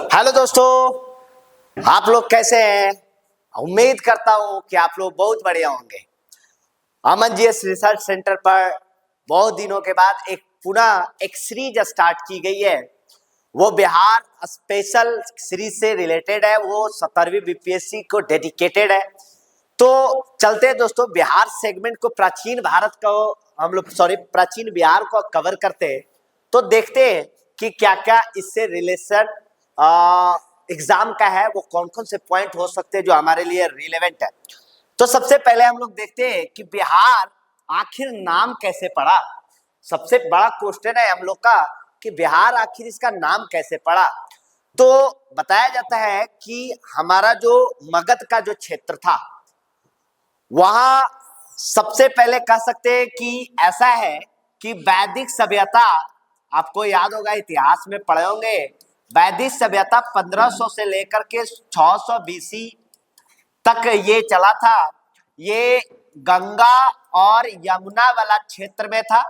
Hello दोस्तों, आप लोग कैसे हैं। उम्मीद करता हूं कि आप लोग बहुत बढ़िया होंगे। अमन जीएस रिसर्च सेंटर पर बहुत दिनों के बाद पुनः एक सीरीज स्टार्ट की गई है। वो बिहार स्पेशल सीरीज से रिलेटेड है, वो 17वीं बीपीएससी को डेडिकेटेड है। तो चलते हैं दोस्तों, बिहार सेगमेंट को प्राचीन भारत को हम लोग प्राचीन बिहार को कवर करते हैं। तो देखते हैं कि क्या क्या इससे रिलेशन एग्जाम का है, वो कौन कौन से पॉइंट हो सकते हैं जो हमारे लिए रिलेवेंट है। तो सबसे पहले हम लोग देखते हैं कि बिहार आखिर नाम कैसे पड़ा। सबसे बड़ा क्वेश्चन है हम लोग का कि बिहार आखिर इसका नाम कैसे पड़ा। तो बताया जाता है कि हमारा जो मगध का जो क्षेत्र था, वहां सबसे पहले कह सकते हैं कि ऐसा है कि वैदिक सभ्यता, आपको याद होगा इतिहास में पढ़े होंगे, वैदिक सभ्यता 1500 से लेकर के 600 बीसी तक ये चला था। ये गंगा और यमुना वाला क्षेत्र में था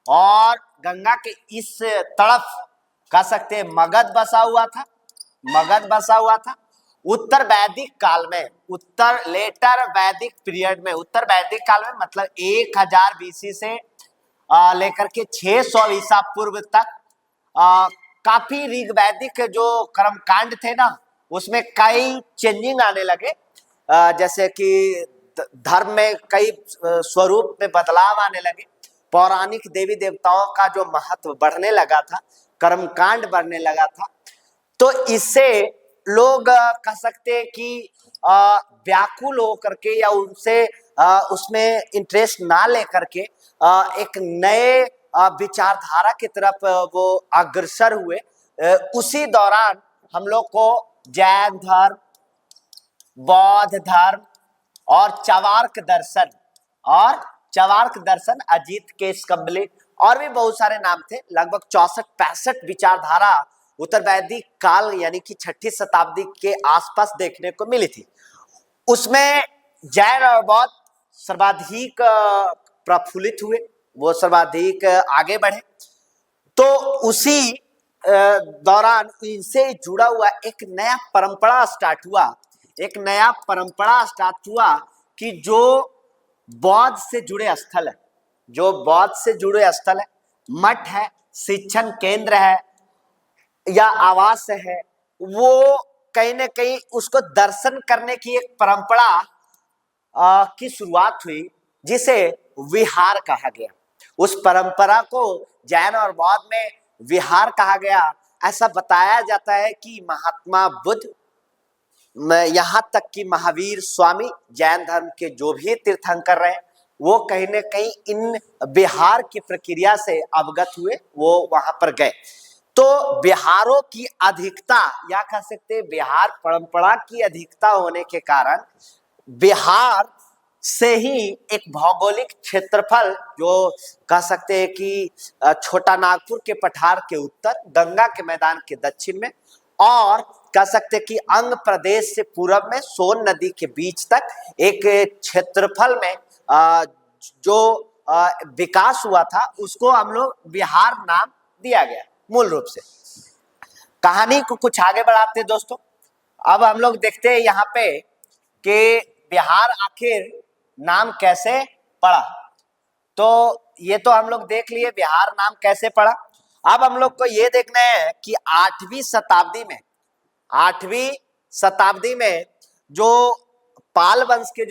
और गंगा के इस तरफ कह सकते हैं मगध बसा हुआ था। मगध बसा हुआ था उत्तर वैदिक काल में, लेटर वैदिक पीरियड में, उत्तर वैदिक काल में मतलब 1000 बीसी से लेकर के 600 ईसा पूर्व तक काफी ऋग्वैदिक जो कर्मकांड थे ना, उसमें कई चेंजिंग आने लगे। जैसे कि धर्म में कई स्वरूप में बदलाव आने लगे, पौराणिक देवी देवताओं का जो महत्व बढ़ने लगा था, कर्मकांड बढ़ने लगा था। तो इससे लोग कह सकते हैं कि व्याकुल होकर के या उनसे उसमें इंटरेस्ट ना लेकर के एक नए विचारधारा की तरफ वो अग्रसर हुए। उसी दौरान हम लोग को जैन धर्म, बौद्ध धर्म और चवार्क दर्शन, अजीत केशकम्बली और भी बहुत सारे नाम थे। लगभग 64-65 विचारधारा उत्तर वैदिक काल यानी कि 6ठी शताब्दी के आसपास देखने को मिली थी। उसमें जैन और बौद्ध सर्वाधिक प्रफुल्लित हुए, वो सर्वाधिक आगे बढ़े। तो उसी दौरान इनसे जुड़ा हुआ एक नया परंपरा स्टार्ट हुआ कि जो बौद्ध से जुड़े स्थल है, मठ है, शिक्षण केंद्र है या आवास है, वो कहीं ना कहीं उसको दर्शन करने की एक परंपरा की शुरुआत हुई, जिसे विहार कहा गया। उस परंपरा को जैन और बौद्ध में विहार कहा गया। ऐसा बताया जाता है कि महात्मा बुद्ध, यहाँ तक कि महावीर स्वामी, जैन धर्म के जो भी तीर्थंकर रहे, वो कहीं ना कहीं इन विहार की प्रक्रिया से अवगत हुए, वो वहां पर गए। तो बिहारों की अधिकता या कह सकते हैं बिहार परंपरा की अधिकता होने के कारण बिहार से ही एक भौगोलिक क्षेत्रफल, जो कह सकते हैं कि छोटा नागपुर के पठार के उत्तर, गंगा के मैदान के दक्षिण में और कह सकते हैं कि अंग प्रदेश से पूरब में सोन नदी के बीच तक एक क्षेत्रफल में जो विकास हुआ था, उसको हम लोग बिहार नाम दिया गया मूल रूप से। कहानी को कुछ आगे बढ़ाते हैं दोस्तों। अब हम लोग देखते हैं यहाँ पे कि बिहार आखिर नाम कैसे पड़ा। तो ये तो हम लोग देख लिए बिहार नाम कैसे पड़ा। अब हम लोग को ये देखना है कि 8वीं शताब्दी में जो पाल वंश के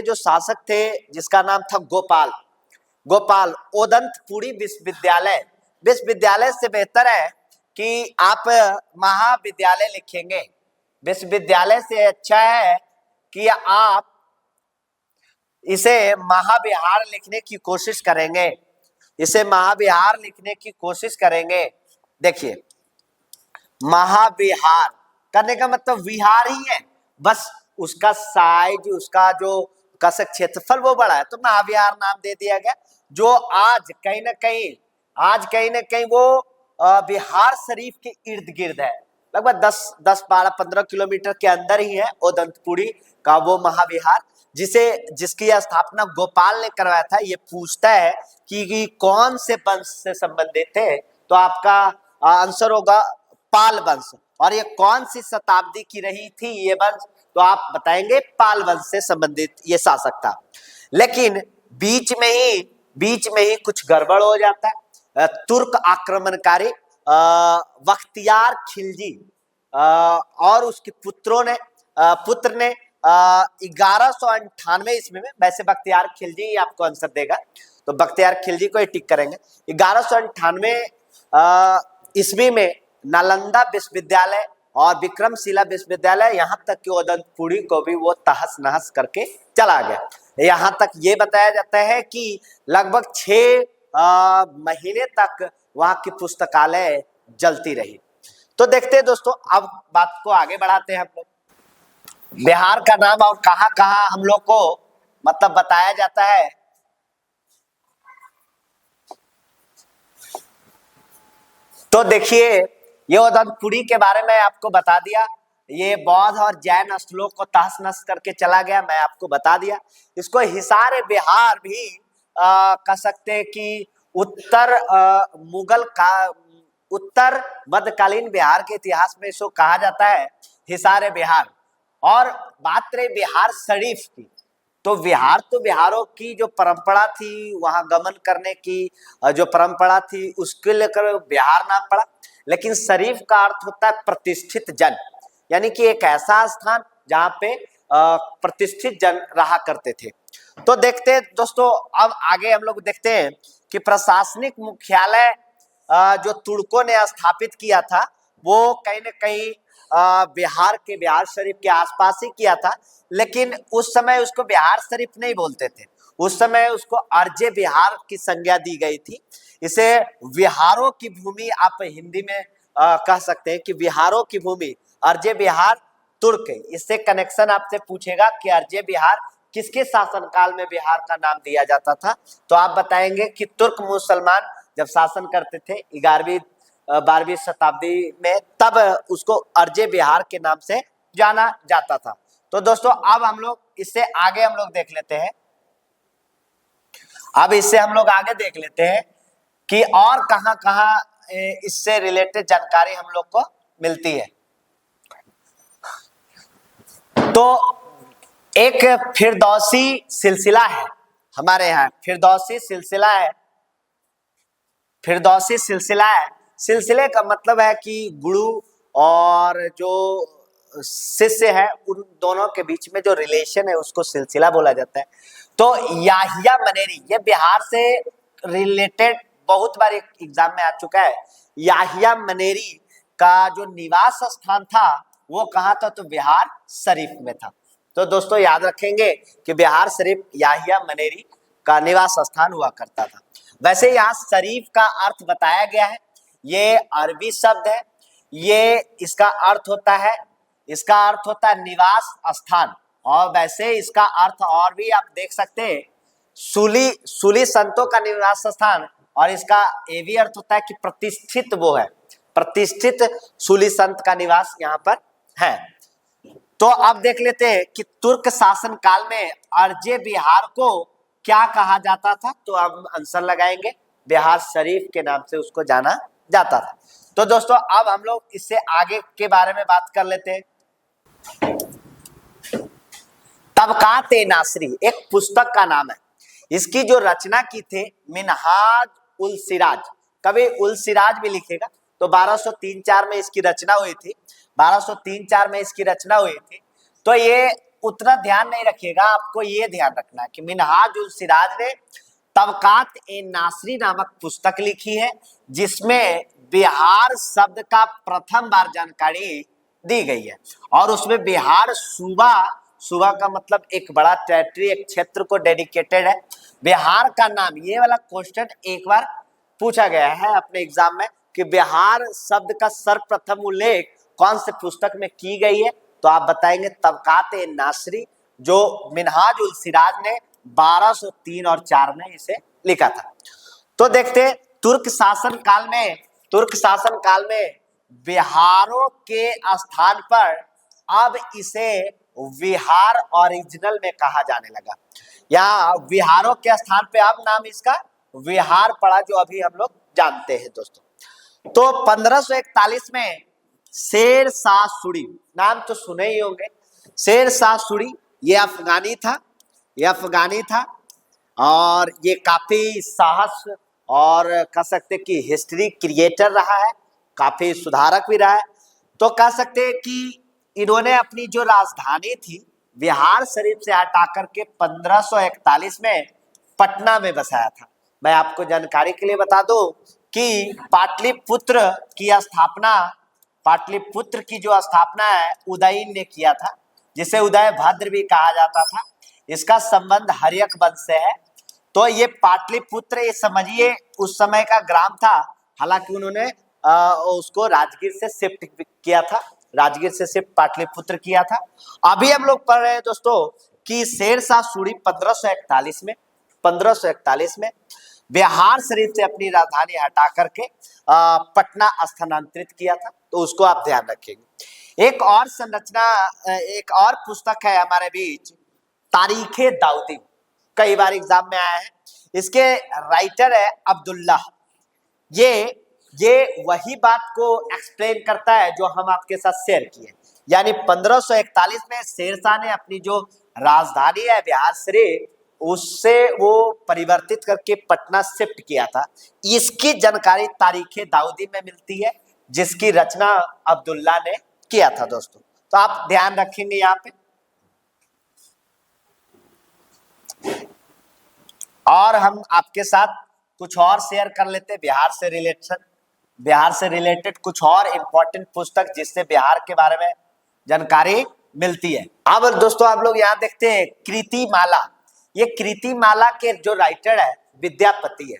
जो शासक थे, जिसका नाम था गोपाल ओदंतपुरी विश्वविद्यालय से बेहतर है कि आप महाविद्यालय लिखेंगे। विश्वविद्यालय से अच्छा है कि आप इसे महाविहार लिखने की कोशिश करेंगे। देखिए, महाविहार करने का मतलब विहार ही है, बस उसका साइज, उसका जो कसक क्षेत्रफल वो बड़ा है, तो महाविहार नाम दे दिया गया। जो आज कहीं ना कहीं वो बिहार शरीफ के इर्द गिर्द है, लगभग 10-12-15 किलोमीटर के अंदर ही है ओदंतपुरी का वो महाविहार, जिसकी स्थापना गोपाल ने करवाया था। ये पूछता है कि कौन से वंश से संबंधित थे, तो आपका आंसर होगा पाल वंश। और ये कौन सी शताब्दी की रही थी ये वंश? तो आप बताएंगे पाल वंश से संबंधित ये शासक था। लेकिन बीच में ही कुछ गड़बड़ हो जाता है। तुर्क आक्रमणकारी बख्तियार खिलजी और उसके पुत्र ने 1198 ईस्वी में, वैसे बख्तियार खिलजी ही आपको आंसर देगा, तो बख्तियार खिलजी को ही टिक करेंगे। 1198 ईस्वी में नालंदा विश्वविद्यालय और विक्रमशिला विश्वविद्यालय, यहाँ तक कि ओदंतपुरी को भी वो तहस नहस करके चला गया। यहाँ तक ये बताया जाता है कि लगभग 6 महीने तक वहां की पुस्तकालय जलती रही। तो देखते हैं दोस्तों, अब बात को आगे बढ़ाते हैं हम लोग। बिहार का नाम और कहाँ कहाँ हम लोग को मतलब बताया जाता है। तो देखिए, ये ओदंतपुरी के बारे में आपको बता दिया, ये बौद्ध और जैन श्लोक को तहस नहस करके चला गया, मैं आपको बता दिया। इसको हिसार बिहार भी कह सकते हैं कि उत्तर मध्यकालीन बिहार के इतिहास में इसको कहा जाता है हिसार बिहार। और बात रही बिहार शरीफ की, तो बिहारों की जो परंपरा थी, वहां गमन करने की जो परंपरा थी, उसके लेकर बिहार नाम पड़ा। लेकिन शरीफ का अर्थ होता है प्रतिष्ठित जन, यानी कि एक ऐसा स्थान जहाँ पे प्रतिष्ठित जन रहा करते थे। तो देखते हैं दोस्तों, अब आगे हम लोग देखते हैं कि प्रशासनिक मुख्यालय जो तुर्कों ने स्थापित किया था, वो कहीं न कहीं बिहार शरीफ के आसपास ही किया था। लेकिन उस समय उसको बिहार शरीफ नहीं बोलते थे, उस समय उसको अर्जे बिहार की संज्ञा दी गई थी। इसे बिहारों की भूमि आप हिंदी में कह सकते हैं कि बिहारों की भूमि अर्जे बिहार तुर्क है। इससे कनेक्शन आपसे पूछेगा कि अर्जे बिहार किसके शासनकाल में बिहार का नाम दिया जाता था, तो आप बताएंगे कि तुर्क मुसलमान जब शासन करते थे 11वीं-12वीं शताब्दी में, तब उसको अर्जे बिहार के नाम से जाना जाता था। तो दोस्तों, अब हम लोग इससे आगे हम लोग देख लेते हैं। अब इससे हम लोग आगे देख लेते हैं कि और कहां कहां इससे रिलेटेड जानकारी हम लोग को मिलती है। तो एक फिरदौसी सिलसिला है हमारे यहाँ, फिरदौसी सिलसिला है। सिलसिले का मतलब है कि गुरु और जो शिष्य है, उन दोनों के बीच में जो रिलेशन है उसको सिलसिला बोला जाता है। तो याहिया मनेरी, ये बिहार से रिलेटेड बहुत बार एग्जाम में आ चुका है। याहिया मनेरी का जो निवास स्थान था वो कहाँ था? तो बिहार शरीफ में था। तो दोस्तों याद रखेंगे कि बिहार शरीफ याहिया मनेरी का निवास स्थान हुआ करता था। वैसे यहाँ शरीफ का अर्थ बताया गया है, ये अरबी शब्द है, ये इसका अर्थ होता है निवास स्थान। और वैसे इसका अर्थ और भी आप देख सकते हैं, सूली संतों का निवास स्थान, और इसका ये भी अर्थ होता है कि प्रतिष्ठित वो है, प्रतिष्ठित सूली संत का निवास यहाँ पर है। तो अब देख लेते हैं कि तुर्क शासन काल में अर्जे बिहार को क्या कहा जाता था, तो अब आंसर लगाएंगे, बिहार शरीफ के नाम से उसको जाना जाता था। तो दोस्तों अब हम लोग इससे आगे के बारे में बात कर लेते हैं। तबकात-ए नासरी एक पुस्तक का नाम है, इसकी जो रचना की थे मिनहाज उल सिराज, कभी उल सिराज भी लिखेगा। तो 1203-4 में इसकी रचना हुई थी, 1203-4 में इसकी रचना हुई थी। तो ये उतना ध्यान नहीं रखिएगा, आपको ये ध्यान रखना है कि मिनहाज उल सिराज ने तबकात-ए नासरी नामक पुस्तक लिखी है, जिसमें बिहार शब्द का प्रथम बार जानकारी दी गई है। और उसमें बिहार सूबा का मतलब एक बड़ा टेरिटरी, एक क्षेत्र को डेडिकेटेड है। बिहार का नाम, ये वाला क्वेश्चन एक बार पूछा गया है अपने एग्जाम में कि बिहार शब्द का सर्वप्रथम उल्लेख कौन से पुस्तक में की गई है, तो आप बताएंगे तबकात-ए नासरी, जो मिनहाज उल सिराज ने 1203 और 4 में इसे लिखा था। तो देखते तुर्क शासन काल में बिहारों के स्थान पर अब इसे विहार ओरिजिनल में कहा जाने लगा। यहाँ विहारों के स्थान पे अब नाम इसका विहार पड़ा, जो अभी हम लोग जानते हैं दोस्तों। तो 1541 में शेर शाह सूरी, नाम तो सुने ही होंगे। शेर शाह सूरी ये अफगानी था, ये अफगानी था और ये काफी साहस और कह सकते कि हिस्ट्री क्रिएटर रहा है, काफी सुधारक भी रहा है। तो कह सकते हैं कि इन्होंने अपनी जो राजधानी थी बिहार शरीफ से हटा करके 1541 में पटना में बसाया था। मैं आपको जानकारी के लिए बता दूं कि पाटलिपुत्र की स्थापना, पाटलिपुत्र की जो स्थापना है उदयन ने किया था, जिसे उदय भद्र भी कहा जाता था। इसका संबंध हर्यक वंश से है। तो ये पाटलिपुत्र ये समझिए उस समय का ग्राम था, हालांकि उन्होंने उसको राजगीर से शिफ्ट किया था, राजगीर से शिफ्ट पाटलिपुत्र किया था। अभी हम लोग पढ़ रहे हैं दोस्तों कि शेर शाह सूरी 1541 में बिहार शरीफ से अपनी राजधानी हटा करके पटना स्थानांतरित किया था। तो उसको आप ध्यान रखेंगे। एक और संरचना, एक और पुस्तक है हमारे बीच, तारीखे दाऊदी, कई बार एग्जाम में आया है। इसके राइटर है अब्दुल्ला। ये वही बात को एक्सप्लेन करता है जो हम आपके साथ शेयर किए, यानी 1541 में शेरशाह ने अपनी जो राजधानी है बिहार शरीफ उससे वो परिवर्तित करके पटना शिफ्ट किया था। इसकी जानकारी तारीखे दाऊदी में मिलती है, जिसकी रचना अब्दुल्ला ने किया था दोस्तों। तो आप ध्यान रखेंगे यहाँ पे। और हम आपके साथ कुछ और शेयर कर लेते बिहार से रिलेटेड कुछ और इंपॉर्टेंट पुस्तक जिससे बिहार के बारे में जानकारी मिलती है। अब दोस्तों आप लोग यहाँ देखते हैं कृतिमाला। ये कृतिमाला के जो राइटर है विद्यापति है।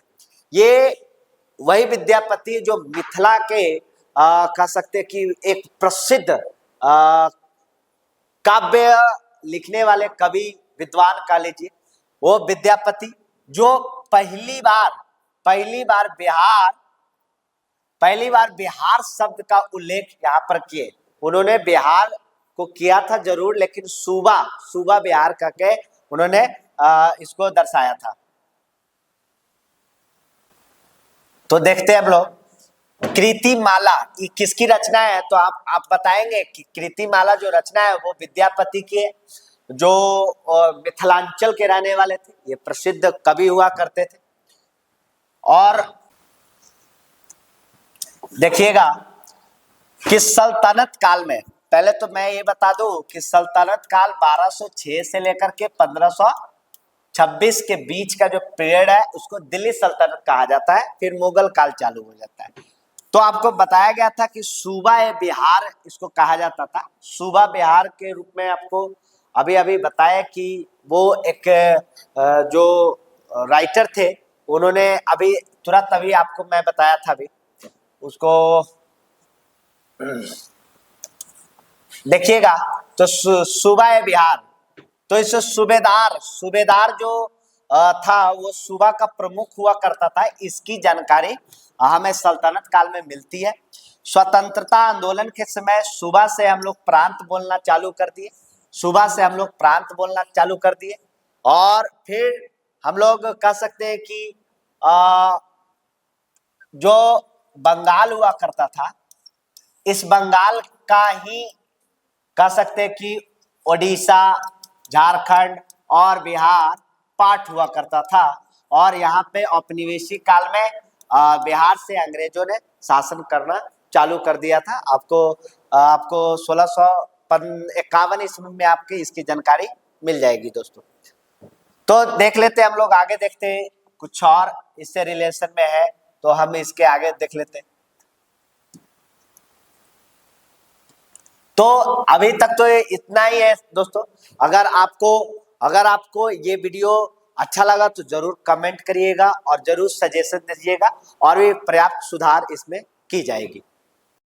ये वही विद्यापति जो मिथिला के कह सकते कि एक प्रसिद्ध काव्य लिखने वाले कवि विद्वान कह लीजिए, वो विद्यापति जो पहली बार बिहार शब्द का उल्लेख यहाँ पर किए। उन्होंने बिहार को किया था जरूर, लेकिन सूबा बिहार करके उन्होंने इसको दर्शाया था। तो देखते हैं हम लोग कृतिमाला ये किसकी रचना है। तो आप बताएंगे कि कृतिमाला जो रचना है वो विद्यापति की है, जो मिथिलांचल के रहने वाले थे, ये प्रसिद्ध कवि हुआ करते थे। और देखिएगा कि सल्तनत काल में, पहले तो मैं ये बता दूं कि सल्तनत काल 1206 से लेकर के 1526 के बीच का जो पीरियड है उसको दिल्ली सल्तनत कहा जाता है। फिर मुगल काल चालू हो जाता है। तो आपको बताया गया था कि सूबा बिहार इसको कहा जाता था। सूबा बिहार के रूप में आपको अभी बताया कि वो एक जो राइटर थे उन्होंने अभी तुरंत अभी आपको मैं बताया था अभी उसको देखिएगा। तो सूबा बिहार, तो इस सूबेदार जो था वो सूबा का प्रमुख हुआ करता था। इसकी जानकारी हमें सल्तनत काल में मिलती है। स्वतंत्रता आंदोलन के समय सूबा से हम लोग प्रांत बोलना चालू कर दिए। और फिर हम लोग कह सकते हैं कि जो बंगाल हुआ करता था, इस बंगाल का ही कह सकते हैं कि ओडिशा, झारखंड और बिहार पार्ट हुआ करता था। और यहाँ पे औपनिवेशिक काल में बिहार से अंग्रेजों ने शासन करना चालू कर दिया था। आपको 1651 ईस्वी में आपकी इसकी जानकारी मिल जाएगी दोस्तों। तो देख लेते हैं हम लोग, आगे देखते हैं कुछ और इससे रिलेशन में है, तो हम इसके आगे देख लेते हैं। तो अभी तक तो ये इतना ही है दोस्तों। अगर आपको ये वीडियो अच्छा लगा तो जरूर कमेंट करिएगा और जरूर सजेशन दीजिएगा और भी पर्याप्त सुधार इसमें की जाएगी।